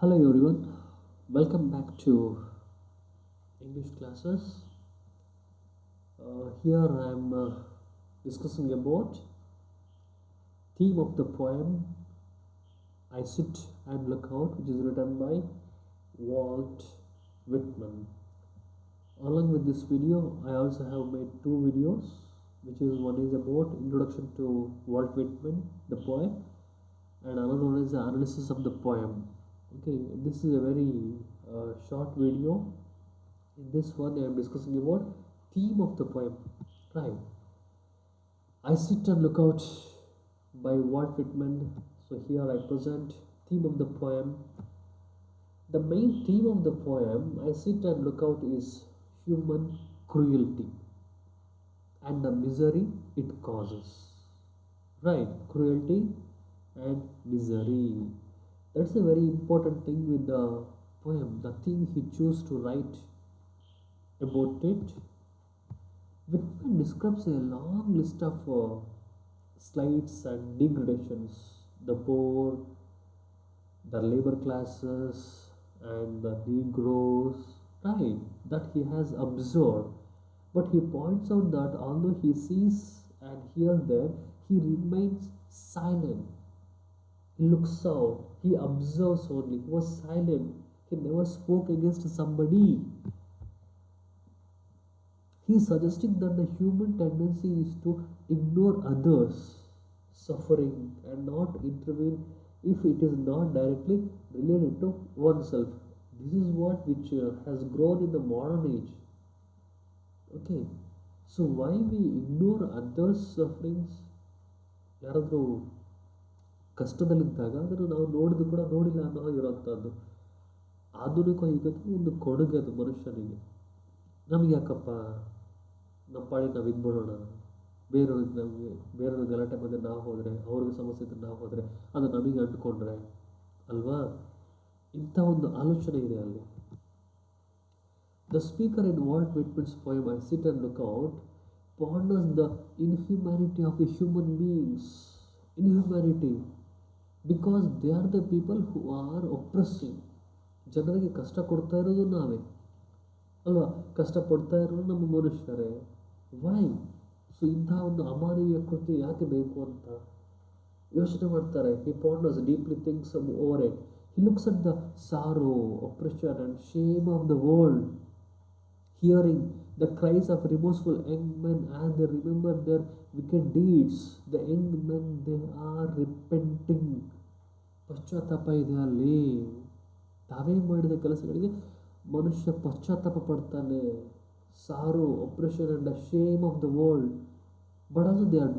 Hello everyone, welcome back to English classes. Here I am discussing about theme of the poem I Sit and Look Out, which is written by Walt Whitman. Along with this video, I also have made two videos, which is one is about introduction to Walt Whitman, the poet, and another one is the analysis of the poem. Okay, this is a very short video. In this one, I am discussing about theme of the poem. Right. I Sit and Look Out by Walt Whitman. So here I present theme of the poem. The main theme of the poem I Sit and Look Out is human cruelty and the misery it causes. Right, cruelty and misery. That's a very important thing with the poem. The thing he chose to write about it. Whitman describes a long list of slights and degradations. The poor, the labor classes, and the Negroes, right, that he has observed. But he points out that although he sees and hears them, he remains silent. He looks out, he observes only, he was silent, he never spoke against somebody. He is suggesting that the human tendency is to ignore others' suffering and not intervene if it is not directly related to oneself. This is what which has grown in the modern age. Okay, so why we ignore others' sufferings? ಯಾರಾದರೂ ಕಷ್ಟದಲ್ಲಿದ್ದಾಗ ಅದನ್ನು ನಾವು ನೋಡಿದ್ರು ಕೂಡ ನೋಡಿಲ್ಲ ಅನ್ನೋ ಇರೋಂಥದ್ದು ಆಧುನಿಕ ಯುಗದ ಒಂದು ಕೊಡುಗೆ ಅದು ಮನುಷ್ಯನಿಗೆ. ನಮ್ಗೆ ಯಾಕಪ್ಪ ನಮ್ಮ ಪಾಡಿಗೆ ನಾವು ಇದ್ಬಿಡೋಣ, ಬೇರೆಯವ್ರಿಗೆ ನಮಗೆ ಬೇರೆಯವ್ರ ಗಲಾಟೆ ಮಧ್ಯೆ ನಾವು ಹೋದರೆ, ಅವ್ರಿಗೆ ಸಮಸ್ಯೆ ಇದ್ದರೆ ನಾವು ಹೋದರೆ ಅದು ನಮಗೆ ಅಂಟ್ಕೊಂಡ್ರೆ ಅಲ್ವಾ, ಇಂಥ ಒಂದು ಆಲೋಚನೆ ಇದೆ ಅಲ್ಲಿ. The speaker in Walt Whitman's poem I Sit and Look Out ponders the inhumanity of the human beings. Inhumanity because they are the people who are oppressing. ಜನರಿಗೆ ಕಷ್ಟ ಕೊಡ್ತಾ ಇರೋದು ನಾವೇ ಅಲ್ವಾ, ಕಷ್ಟಪಡ್ತಾ ಇರೋದು ನಮ್ಮ ಮನುಷ್ಯರೇ. ವೈ? ಸೊ ಇಂಥ ಒಂದು ಅಮಾನವೀಯ ಕೃತ್ಯ ಯಾಕೆ ಬೇಕು ಅಂತ ಯೋಚನೆ ಮಾಡ್ತಾರೆ. He ponders deeply thinks over it. He looks at the sorrow, oppression and shame of the world, hearing the cries of remorseful young men as they remember their wicked deeds. The young men, they are repenting. ಪಶ್ಚಾತ್ತಾಪ ಇದೆ ಅಲ್ಲಿ. ತಾವೇ ಮಾಡಿದ ಕೆಲಸಗಳಿಗೆ ಮನುಷ್ಯ ಪಶ್ಚಾತ್ತಾಪ ಪಡ್ತಾನೆ. ಸಾರೋ, oppression and the shame of the world. But also they are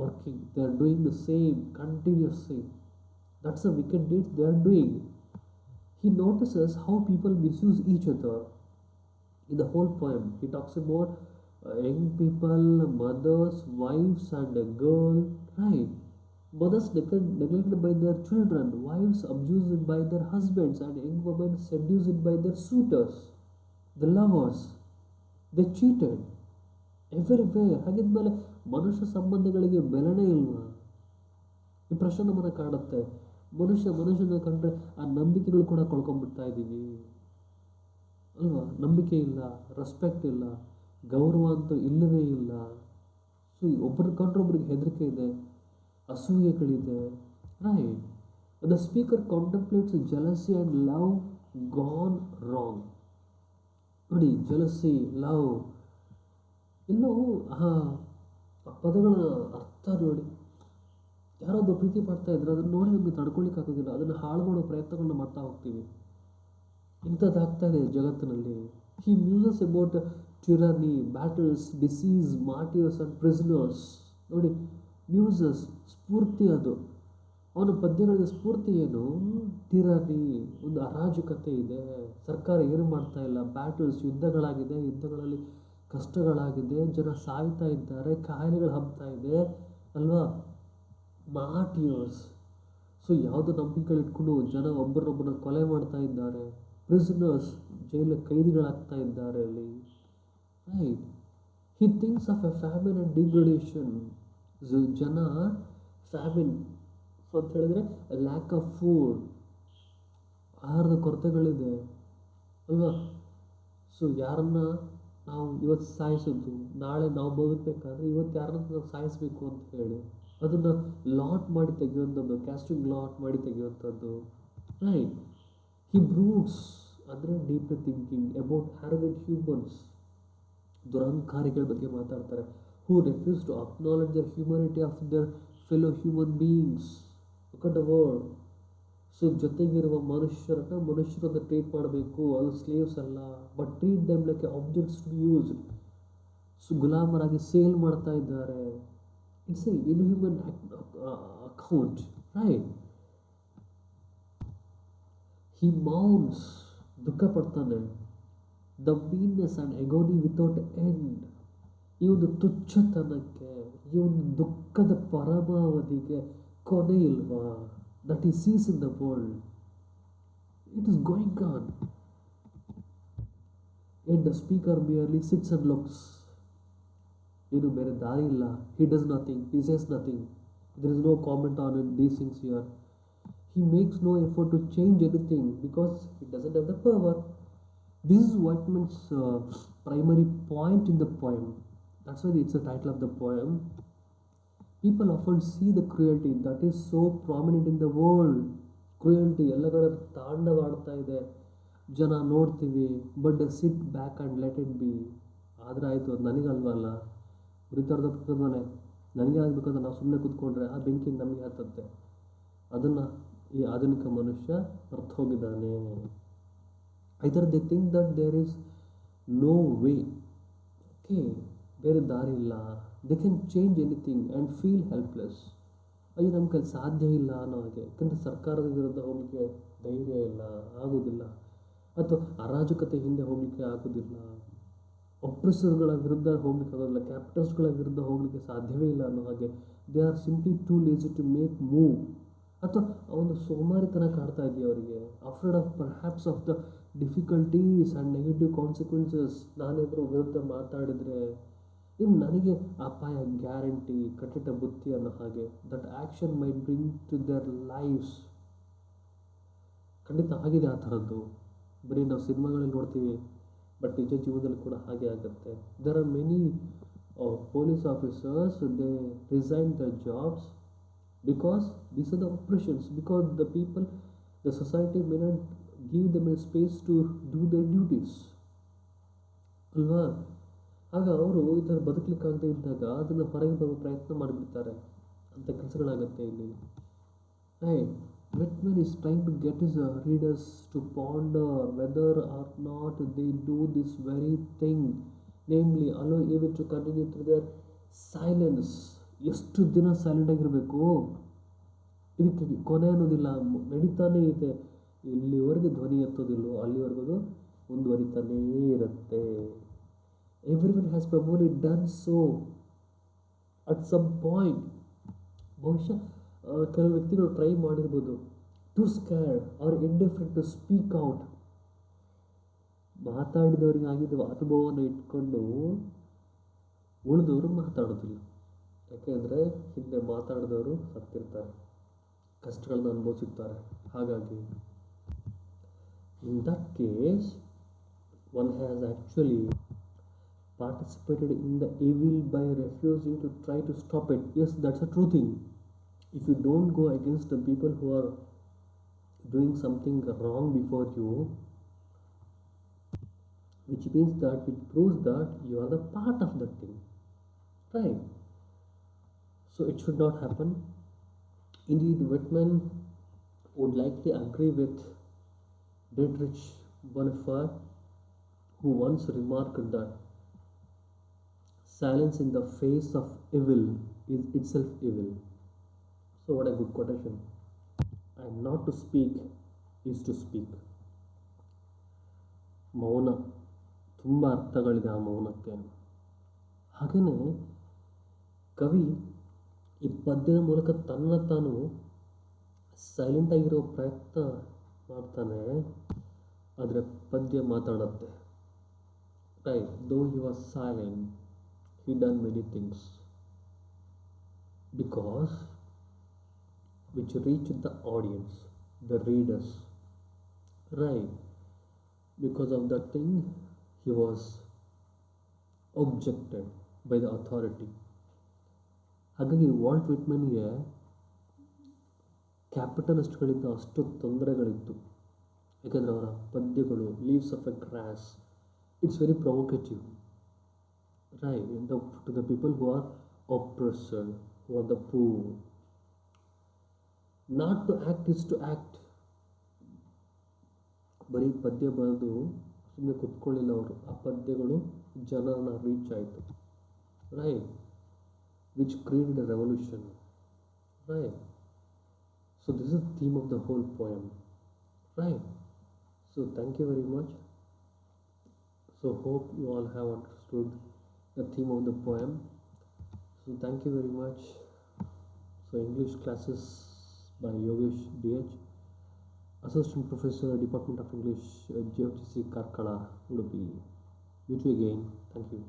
working. They are doing the same continuously. That's the wicked deeds they are doing. He notices how people misuse each other. In the whole poem, he talks about young people, mothers, wives, and a girl. Right? Mothers neglected by their children, wives abused by their husbands, and young women seduced by their suitors, the lovers. They cheated everywhere. ಹಾಗಿದ್ಮೇಲೆ ಮನುಷ್ಯ ಸಂಬಂಧಗಳಿಗೆ ಬೆಲೆನೇ ಇಲ್ವಾ? ಈ ಪ್ರಶ್ನೆ ನಮ್ಮನ್ನು ಕಾಡುತ್ತೆ. ಮನುಷ್ಯನ ಕಂಡ್ರೆ ಆ ನಂಬಿಕೆಗಳು ಕೂಡ ಕಳ್ಕೊಂಡ್ಬಿಡ್ತಾ ಇದ್ದೀವಿ ಅಲ್ವಾ. ನಂಬಿಕೆ ಇಲ್ಲ, ರೆಸ್ಪೆಕ್ಟ್ ಇಲ್ಲ, ಗೌರವ ಅಂತೂ ಇಲ್ಲವೇ ಇಲ್ಲ. ಸೊ ಒಬ್ಬರು ಕಂಡ್ರೆ ಒಬ್ರಿಗೆ ಹೆದರಿಕೆ ಇದೆ, ಅಸೂಯೆಗಳಿದೆ. Right. The speaker contemplates jealousy and love gone wrong. ನೋಡಿ, ಜಲಸಿ, ಲವ್, ಇನ್ನೂ ಆ ಪದಗಳ ಅರ್ಥ ನೋಡಿ. ಯಾರೊಬ್ಬ ಪ್ರೀತಿ ಮಾಡ್ತಾ ಇದ್ರೆ ಅದನ್ನು ನೋಡಿ ನಮಗೆ ತಡ್ಕೊಳ್ಳಿಕ್ಕೆ ಆಗೋದಿಲ್ಲ, ಅದನ್ನು ಹಾಳು ಮಾಡೋ ಪ್ರಯತ್ನಗಳನ್ನ ಮಾಡ್ತಾ ಹೋಗ್ತೀವಿ. ಇಂಥದ್ದಾಗ್ತಾ ಇದೆ ಜಗತ್ತಿನಲ್ಲಿ. ಹಿ ಮ್ಯೂಸಸ್ about tyranny, battles, disease, martyrs and prisoners. ನೋಡಿ, ಮ್ಯೂಸಸ್ ಸ್ಫೂರ್ತಿ ಅದು. ಅವನ ಪದ್ಯಗಳಿಗೆ ಸ್ಫೂರ್ತಿ ಏನು? ಟಿರಾನಿ, ಒಂದು ಅರಾಜಕತೆ ಇದೆ, ಸರ್ಕಾರ ಏನು ಮಾಡ್ತಾ ಇಲ್ಲ, ಬ್ಯಾಟಲ್ಸ್, ಯುದ್ಧಗಳಾಗಿದೆ, ಯುದ್ಧಗಳಲ್ಲಿ ಕಷ್ಟಗಳಾಗಿದೆ, ಜನ ಸಾಯ್ತಾ ಇದ್ದಾರೆ, ಕಾಯಿಲೆಗಳು ಹಬ್ತಾ ಇದೆ ಅಲ್ವಾ. ಮಾರ್ಟಿಯರ್ಸ್, ಸೊ ಯಾವುದೋ ನಂಬಿಕೆಗಳಿಟ್ಕೊಂಡು ಜನ ಒಬ್ಬರನ್ನೊಬ್ಬರನ್ನ ಕೊಲೆ ಮಾಡ್ತಾ ಇದ್ದಾರೆ. ಪ್ರಿಸನರ್ಸ್, ಜೈಲ ಕೈದಿಗಳಾಗ್ತಾ ಇದ್ದಾರೆ ಅಲ್ಲಿ. Right. He thinks of A famine and degradation. ಜನ ಫ್ಯಾಮಿನ್, ಸೊ ಅಂತ ಹೇಳಿದ್ರೆ ಲ್ಯಾಕ್ ಆಫ್ ಫುಡ್, ಆಹಾರದ ಕೊರತೆಗಳಿದೆ ಅಲ್ವಾ? ಸೊ ಯಾರನ್ನ ನಾವು ಇವತ್ತು ಸಾಯಿಸೋದು, ನಾಳೆ ನಾವು ಬದುಕಬೇಕಾದ್ರೆ ಇವತ್ತು ಯಾರನ್ನ ನಾವು ಸಾಯಿಸಬೇಕು ಅಂತ ಹೇಳಿ ಅದನ್ನು ಲಾಟ್ ಮಾಡಿ ತೆಗೆಯುವಂಥದ್ದು, ಕ್ಯಾಸ್ಟಿಂಗ್ ಲಾಟ್ ಮಾಡಿ ತೆಗೆಯುವಂಥದ್ದು, ರೈಟ್? ಹಿ ಬ್ರೂಡ್ಸ್ ಅಂದರೆ deeply thinking about arrogant humans, ದುರಂಕಾರಿಗಳ ಬಗ್ಗೆ ಮಾತಾಡ್ತಾರೆ. Who refuse to acknowledge the humanity of their fellow human beings. Look at the word. So ಜೊತೆಗಿರುವ ಮನುಷ್ಯರನ್ನು ಟ್ರೀಟ್ ಮಾಡಬೇಕು, ಅದು ಸ್ಲೇವ್ಸ್ ಅಲ್ಲ, but treat them like a objects to be used. So ಗುಲಾಮರಾಗಿ sale ಮಾಡ್ತಾ ಇದ್ದಾರೆ. It's a inhuman account, right? He mourns, ದುಃಖ ಪಡ್ತಾನೆ. The meanness and agony without end. ಈ ಒಂದು ತುಚ್ಛತನಕ್ಕೆ, ಈ ಒಂದು ದುಃಖದ ಪರಮಾವಧಿಗೆ ಕೊನೆ ಇಲ್ವಾ? That he sees in the world. It is going on. And the speaker merely sits and looks. ಏನು ಬೇರೆ ದಾರಿ ಇಲ್ಲ. He does nothing. He says nothing. There is no comment on it, these things here. He makes no effort to change anything because he doesn't have the power. This is Whitman's primary point in the poem. That's why it's the title of the poem. People often see the cruelty that is so prominent in the world. Cruelty ಎಲ್ಲ ಕಡೆ ತಾಂಡವಾಡ್ತಾ ಇದೆ, ಜನ ನೋಡ್ತೀವಿ. But they sit back and let it be. ಆದರೆ ಆಯಿತು, ಅದು ನನಗಲ್ವಲ್ಲ, ಉರಿತಾರ್ದ ಪಕ್ಕದ ಮನೆ, ನನಗೆ ಆಗಬೇಕಂತ ನಾವು ಸುಮ್ಮನೆ ಕೂತ್ಕೊಂಡ್ರೆ ಆ ಬೆಂಕಿ ನಮಗೆ ಹತ್ತತ್ತೆ. ಅದನ್ನು ಈ ಆಧುನಿಕ ಮನುಷ್ಯ ಅರ್ಥ ಹೋಗಿದ್ದಾನೆ. Either they think that there is no way, okay, ಬೇರೆ ದಾರಿ ಇಲ್ಲ. They can change anything and feel helpless. ಅಯ್ಯೋ ನಮ್ಮ ಕೈಲಿ ಸಾಧ್ಯ ಇಲ್ಲ ಅನ್ನೋ ಹಾಗೆ. ಯಾಕಂದರೆ ಸರ್ಕಾರದ ವಿರುದ್ಧ ಹೋಗಲಿಕ್ಕೆ ಧೈರ್ಯ ಇಲ್ಲ, ಆಗೋದಿಲ್ಲ. ಅಥವಾ ಅರಾಜಕತೆ ಹಿಂದೆ ಹೋಗಲಿಕ್ಕೆ ಆಗೋದಿಲ್ಲ, ಅಪ್ರೆಸರ್ಗಳ ವಿರುದ್ಧ ಹೋಗ್ಲಿಕ್ಕೆ ಆಗೋದಿಲ್ಲ, ಕ್ಯಾಪಿಟಲ್ಸ್ಗಳ ವಿರುದ್ಧ ಹೋಗಲಿಕ್ಕೆ ಸಾಧ್ಯವೇ ಇಲ್ಲ ಅನ್ನೋ ಹಾಗೆ. They are simply too lazy to make move. ಅಥವಾ ಒಂದು ಸೋಮಾರಿತನ ಕಾಡ್ತಾ ಇದೆಯಾ ಅವರಿಗೆ. Afraid of perhaps of the difficulties and negative consequences. ನಾನೇನಾದರೂ ವಿರುದ್ಧ ಮಾತಾಡಿದರೆ ಇನ್ನು ನನಗೆ ಅಪಾಯ ಗ್ಯಾರಂಟಿ, ಕಟ್ಟಿಟ್ಟ ಬುತ್ತಿ ಅನ್ನೋ ಹಾಗೆ. That action might bring to their lives. ಖಂಡಿತ ಆಗಿದೆ ಆ ಥರದ್ದು. ಬರೀ ನಾವು ಸಿನಿಮಾಗಳಲ್ಲಿ ನೋಡ್ತೀವಿ, ಬಟ್ ನಿಜ ಜೀವನದಲ್ಲಿ ಕೂಡ ಹಾಗೆ ಆಗುತ್ತೆ. There are many police officers, they resign the jobs because these are the oppressions, because the people, the society may not give them a space to do their duties ಅಲ್ವಾ? ಆಗ ಅವರು ಈ ಥರ ಬದುಕಲಿಕ್ಕಾಗದೇ ಇದ್ದಾಗ ಅದನ್ನು ಹೊರಗೆ ಬರೋ ಪ್ರಯತ್ನ ಮಾಡಿಬಿಡ್ತಾರೆ. ಅಂಥ ಕೆಲಸಗಳಾಗುತ್ತೆ ಇಲ್ಲಿ. Right? Whitman is trying to get his readers to ponder whether or not they do this very thing, namely allow evil to continue through their silence. ಎಷ್ಟು ದಿನ ಸೈಲೆಂಟ್ ಆಗಿರಬೇಕು? ಇದಕ್ಕೆ ಕೊನೆ ಅನ್ನೋದಿಲ್ಲ, ನಡೀತಾನೇ ಇದೆ. ಇಲ್ಲಿವರೆಗೂ ಧ್ವನಿ ಎತ್ತೋದಿಲ್ಲೋ ಅಲ್ಲಿವರೆಗೂ ಮುಂದುವರಿತಾನೇ ಇರುತ್ತೆ. Everyone has probably done so at some point. ಬಹುಶಃ ಕೆಲವು ವ್ಯಕ್ತಿಗಳು ಟ್ರೈ ಮಾಡಿರ್ಬೋದು. Too scared or indifferent to speak out. ಮಾತಾಡಿದವರಿಗೆ ಆಗಿದ್ದ ಅನುಭವವನ್ನು ಇಟ್ಕೊಂಡು ಉಳಿದವರು ಮಾತಾಡೋದಿಲ್ಲ. ಯಾಕೆಂದರೆ ಹಿಂದೆ ಮಾತಾಡಿದವರು ಸತ್ತಿರ್ತಾರೆ, ಕಷ್ಟಗಳನ್ನ ಅನುಭವಿಸಿರ್ತಾರೆ. ಹಾಗಾಗಿ in that case one has actually participated in the evil by refusing to try to stop it. Yes, that's a true thing. If you don't go against the people who are doing something wrong before you, which proves that you are the part of that thing, right? So it should not happen. Indeed, Whitman would likely agree with Dietrich Bonhoeffer, who once remarked that silence in the face of evil is itself evil. So what a good quotation. And not to speak is to speak. ಮೌನ, ತುಂಬ ಅರ್ಥಗಳಿದೆ ಆ ಮೌನಕ್ಕೆ. ಹಾಗೆಯೇ ಕವಿ ಈ ಪದ್ಯದ ಮೂಲಕ ತನ್ನ ತಾನು ಸೈಲೆಂಟಾಗಿರೋ ಪ್ರಯತ್ನ ಮಾಡ್ತಾನೆ, ಆದರೆ ಪದ್ಯ ಮಾತಾಡುತ್ತೆ. ರೈಟ್? ದೋ he was silent, he done many things which reached the audience, the readers, Right. Because of that thing, he was objected by the authority. ಹಾಗಾಗಿ ವಾಲ್ಟ್ ವಿಟ್ಮನ್ಗೆ ಕ್ಯಾಪಿಟಲಿಸ್ಟ್ಗಳಿಂದ ಅಷ್ಟು ತೊಂದರೆಗಳಿತ್ತು. ಯಾಕಂದರೆ ಅವರ ಪದ್ಯಗಳು leaves of a grass, it's very provocative, right, to the people who are oppressed, who are the poor. Not to act is to act. ಬರೀ ಪದ್ಯ ಬರೆದು ಸುಮ್ಮನೆ ಕುತ್ಕೊಳ್ಳಿಲ್ಲ ಅವರು. ಆ ಪದ್ಯಗಳು ಜನರನ್ನ ರೀಚ್ ಆಯಿತು, right, which created a revolution, right. So this is theme of the whole poem, right. So thank you very much. So hope you all have understood the theme of the poem. So thank you very much. So English classes by Yogesh DH, Assistant Professor, Department of English, GFTC Karkala, Udupi. Meet you again. Thank you.